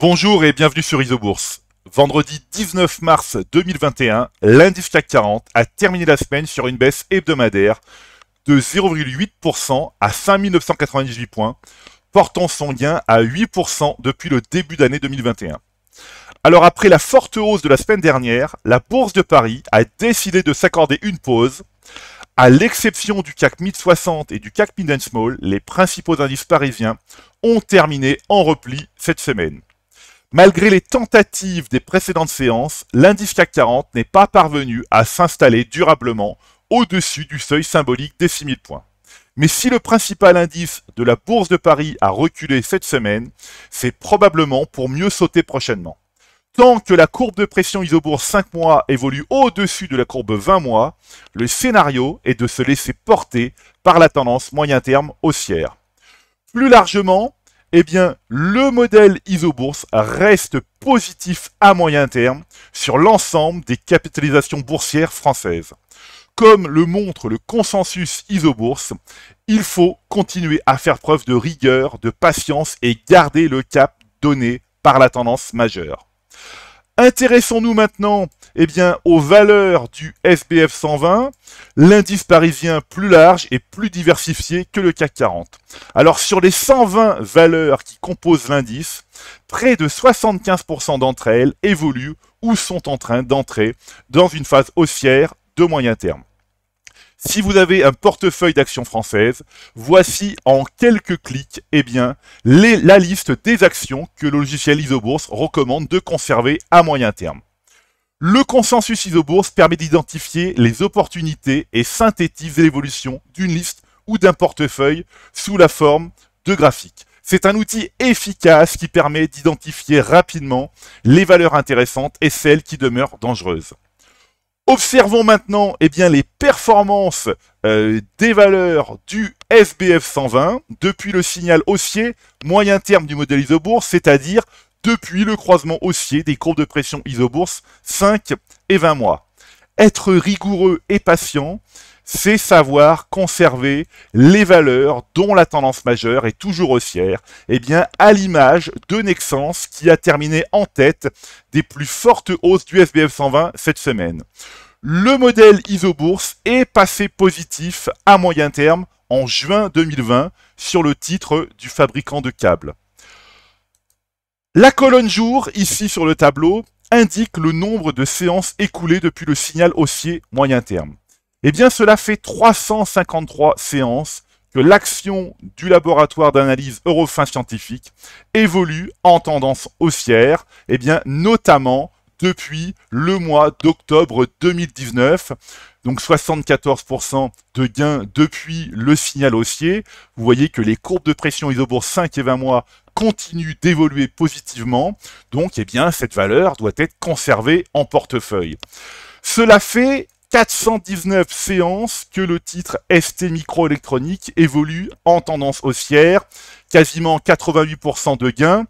Bonjour et bienvenue sur Isobourse. Vendredi 19 mars 2021, l'indice CAC 40 a terminé la semaine sur une baisse hebdomadaire de 0,8% à 5 998 points, portant son gain à 8% depuis le début d'année 2021. Alors après la forte hausse de la semaine dernière, la Bourse de Paris a décidé de s'accorder une pause. À l'exception du CAC 1060 et du CAC Mid & Small, les principaux indices parisiens ont terminé en repli cette semaine. Malgré les tentatives des précédentes séances, l'indice CAC 40 n'est pas parvenu à s'installer durablement au-dessus du seuil symbolique des 6000 points. Mais si le principal indice de la Bourse de Paris a reculé cette semaine, c'est probablement pour mieux sauter prochainement. Tant que la courbe de pression Isobourse 5 mois évolue au-dessus de la courbe 20 mois, le scénario est de se laisser porter par la tendance moyen terme haussière. Plus largement, le modèle Isobourse reste positif à moyen terme sur l'ensemble des capitalisations boursières françaises. Comme le montre le consensus Isobourse, il faut continuer à faire preuve de rigueur, de patience et garder le cap donné par la tendance majeure. Intéressons-nous maintenant aux valeurs du SBF 120, l'indice parisien plus large et plus diversifié que le CAC 40. Alors sur les 120 valeurs qui composent l'indice, près de 75% d'entre elles évoluent ou sont en train d'entrer dans une phase haussière de moyen terme. Si vous avez un portefeuille d'actions françaises, voici en quelques clics la liste des actions que le logiciel Isobourse recommande de conserver à moyen terme. Le consensus Isobourse permet d'identifier les opportunités et synthétise l'évolution d'une liste ou d'un portefeuille sous la forme de graphiques. C'est un outil efficace qui permet d'identifier rapidement les valeurs intéressantes et celles qui demeurent dangereuses. Observons maintenant les performances des valeurs du SBF 120 depuis le signal haussier moyen terme du modèle Isobourse, c'est-à-dire depuis le croisement haussier des courbes de pression Isobourse 5 et 20 mois. Être rigoureux et patient, c'est savoir conserver les valeurs dont la tendance majeure est toujours haussière, à l'image de Nexans qui a terminé en tête des plus fortes hausses du SBF 120 cette semaine. Le modèle Isobourse est passé positif à moyen terme en juin 2020 sur le titre du fabricant de câbles. La colonne jour, ici sur le tableau, indique le nombre de séances écoulées depuis le signal haussier moyen terme. Cela fait 353 séances que l'action du laboratoire d'analyse Eurofins Scientifique évolue en tendance haussière, notamment depuis le mois d'octobre 2019, donc 74% de gains depuis le signal haussier. Vous voyez que les courbes de pression Isobourse 5 et 20 mois continuent d'évoluer positivement, donc cette valeur doit être conservée en portefeuille. Cela fait 419 séances que le titre ST Microélectronique évolue en tendance haussière, quasiment 88% de gains.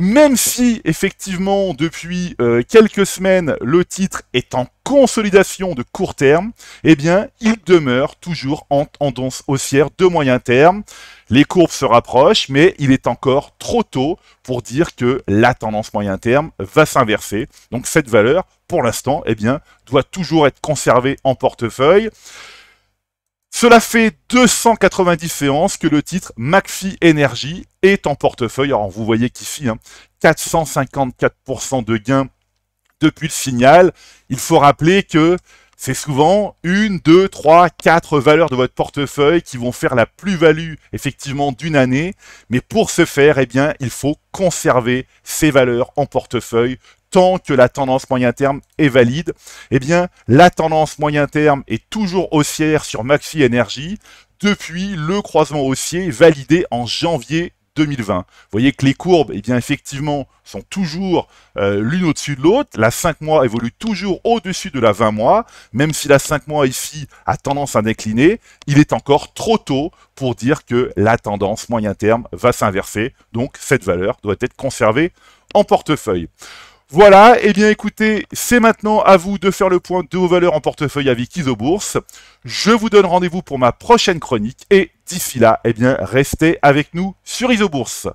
Même si, effectivement, depuis quelques semaines, le titre est en consolidation de court terme, il demeure toujours en tendance haussière de moyen terme. Les courbes se rapprochent, mais il est encore trop tôt pour dire que la tendance moyen terme va s'inverser. Donc cette valeur, pour l'instant, doit toujours être conservée en portefeuille. Cela fait 290 séances que le titre McPhy Energy est en portefeuille. Alors vous voyez qu'ici, 454% de gains depuis le signal. Il faut rappeler que c'est souvent 1, 2, 3, 4 valeurs de votre portefeuille qui vont faire la plus-value effectivement d'une année. Mais pour ce faire, il faut conserver ces valeurs en portefeuille tant que la tendance moyen terme est valide. La tendance moyen terme est toujours haussière sur McPhy Energy depuis le croisement haussier validé en janvier 2020. Vous voyez que les courbes, effectivement, sont toujours l'une au-dessus de l'autre. La 5 mois évolue toujours au-dessus de la 20 mois. Même si la 5 mois ici a tendance à décliner, il est encore trop tôt pour dire que la tendance moyen terme va s'inverser. Donc, cette valeur doit être conservée en portefeuille. Voilà, écoutez, c'est maintenant à vous de faire le point de vos valeurs en portefeuille avec Isobourse. Je vous donne rendez-vous pour ma prochaine chronique et d'ici là, restez avec nous sur Isobourse.